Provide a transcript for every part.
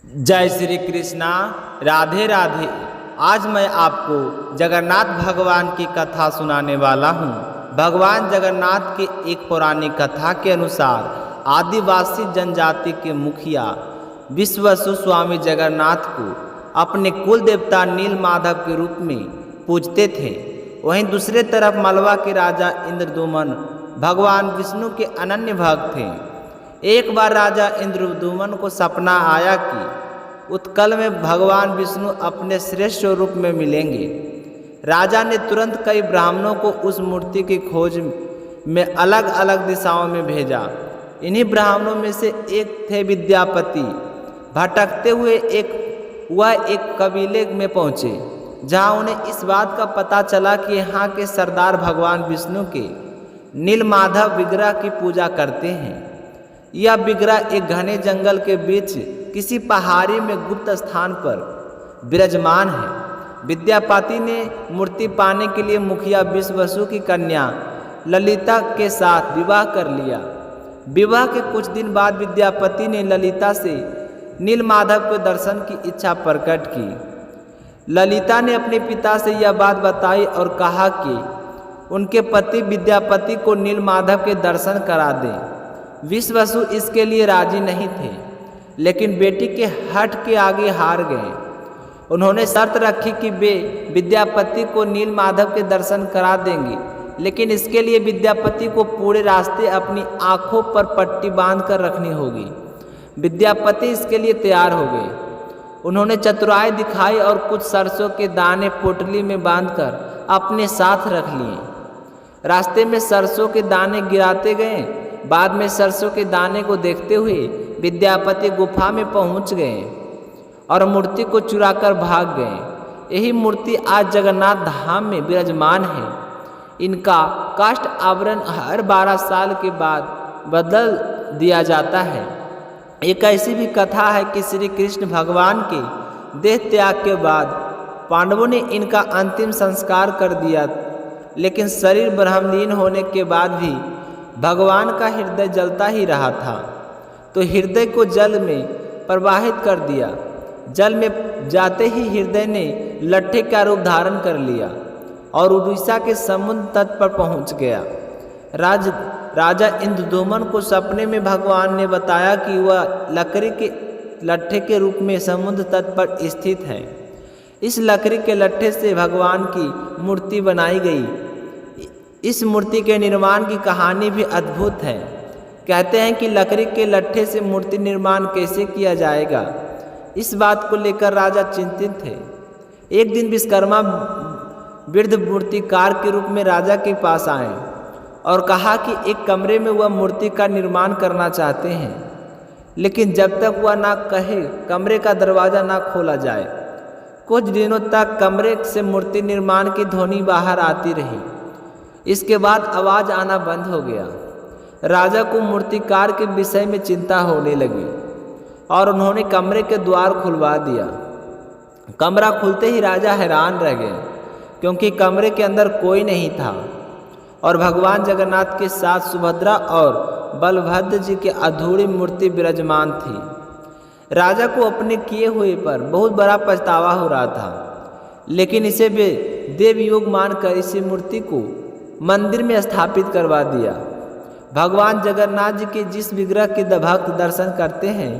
जय श्री कृष्णा। राधे राधे। आज मैं आपको जगन्नाथ भगवान की कथा सुनाने वाला हूँ। भगवान जगन्नाथ की एक पौराणिक कथा के अनुसार आदिवासी जनजाति के मुखिया विश्ववसु स्वामी जगन्नाथ को अपने कुल देवता नील माधव के रूप में पूजते थे। वहीं दूसरे तरफ मालवा के राजा इंद्रदुमन भगवान विष्णु के अनन्य भक्त थे। एक बार राजा इंद्रदुमन को सपना आया कि उत्कल में भगवान विष्णु अपने श्रेष्ठ स्वरूप में मिलेंगे। राजा ने तुरंत कई ब्राह्मणों को उस मूर्ति की खोज में अलग अलग दिशाओं में भेजा। इन्हीं ब्राह्मणों में से एक थे विद्यापति। भटकते हुए वह एक कबीले में पहुँचे, जहाँ उन्हें इस बात का पता चला कि यहाँ के सरदार भगवान विष्णु के नीलमाधव विग्रह की पूजा करते हैं। यह विग्रह एक घने जंगल के बीच किसी पहाड़ी में गुप्त स्थान पर विराजमान है। विद्यापति ने मूर्ति पाने के लिए मुखिया विश्ववसु की कन्या ललिता के साथ विवाह कर लिया। विवाह के कुछ दिन बाद विद्यापति ने ललिता से नीलमाधव के दर्शन की इच्छा प्रकट की। ललिता ने अपने पिता से यह बात बताई और कहा कि उनके पति विद्यापति को नीलमाधव के दर्शन करा दें। विश्ववसु इसके लिए राजी नहीं थे, लेकिन बेटी के हठ के आगे हार गए। उन्होंने शर्त रखी कि वे विद्यापति को नीलमाधव के दर्शन करा देंगे, लेकिन इसके लिए विद्यापति को पूरे रास्ते अपनी आंखों पर पट्टी बांध कर रखनी होगी। विद्यापति इसके लिए तैयार हो गए। उन्होंने चतुराई दिखाई और कुछ सरसों के दाने पोटली में बांधकर अपने साथ रख लिए। रास्ते में सरसों के दाने गिराते गए। बाद में सरसों के दाने को देखते हुए विद्यापति गुफा में पहुंच गए और मूर्ति को चुराकर भाग गए। यही मूर्ति आज जगन्नाथ धाम में विराजमान है। इनका काष्ठ आवरण हर 12 साल के बाद बदल दिया जाता है। एक ऐसी भी कथा है कि श्री कृष्ण भगवान के देह त्याग के बाद पांडवों ने इनका अंतिम संस्कार कर दिया, लेकिन शरीर ब्रह्मलीन होने के बाद भी भगवान का हृदय जलता ही रहा था, तो हृदय को जल में प्रवाहित कर दिया। जल में जाते ही हृदय ने लट्ठे का रूप धारण कर लिया और उड़ीसा के समुद्र तट पर पहुंच गया। राजा इंद्रदुमन को सपने में भगवान ने बताया कि वह लकड़ी के लट्ठे के रूप में समुद्र तट पर स्थित है। इस लकड़ी के लट्ठे से भगवान की मूर्ति बनाई गई। इस मूर्ति के निर्माण की कहानी भी अद्भुत है। कहते हैं कि लकड़ी के लट्ठे से मूर्ति निर्माण कैसे किया जाएगा, इस बात को लेकर राजा चिंतित थे। एक दिन विश्वकर्मा वृद्ध मूर्तिकार के रूप में राजा के पास आए और कहा कि एक कमरे में वह मूर्ति का निर्माण करना चाहते हैं, लेकिन जब तक वह ना कहे कमरे का दरवाज़ा ना खोला जाए। कुछ दिनों तक कमरे से मूर्ति निर्माण की ध्वनि बाहर आती रही। इसके बाद आवाज़ आना बंद हो गया। राजा को मूर्तिकार के विषय में चिंता होने लगी और उन्होंने कमरे के द्वार खुलवा दिया। कमरा खुलते ही राजा हैरान रह गए, क्योंकि कमरे के अंदर कोई नहीं था और भगवान जगन्नाथ के साथ सुभद्रा और बलभद्र जी की अधूरी मूर्ति विराजमान थी। राजा को अपने किए हुए पर बहुत बड़ा पछतावा हो रहा था, लेकिन इसे वे देव योग मानकर इसी मूर्ति को मंदिर में स्थापित करवा दिया। भगवान जगन्नाथ जी के जिस विग्रह के भक्त दर्शन करते हैं,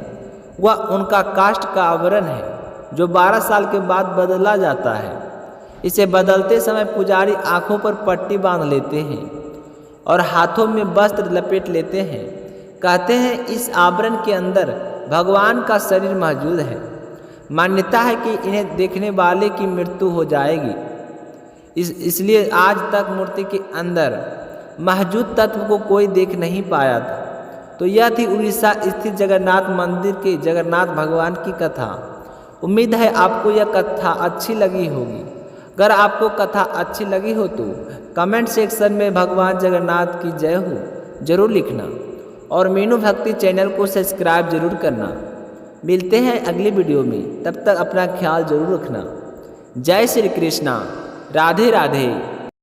वह उनका काष्ठ का आवरण है, जो 12 साल के बाद बदला जाता है। इसे बदलते समय पुजारी आंखों पर पट्टी बांध लेते हैं और हाथों में वस्त्र लपेट लेते हैं। कहते हैं इस आवरण के अंदर भगवान का शरीर मौजूद है। मान्यता है कि इन्हें देखने वाले की मृत्यु हो जाएगी, इसलिए आज तक मूर्ति के अंदर मौजूद तत्व को कोई देख नहीं पाया था। तो यह थी उड़ीसा स्थित जगन्नाथ मंदिर के जगन्नाथ भगवान की कथा। उम्मीद है आपको यह कथा अच्छी लगी होगी। अगर आपको कथा अच्छी लगी हो तो कमेंट सेक्शन में भगवान जगन्नाथ की जय हो जरूर लिखना और मीनू भक्ति चैनल को सब्सक्राइब जरूर करना। मिलते हैं अगली वीडियो में, तब तक अपना ख्याल जरूर रखना। जय श्री कृष्णा। राधे राधे।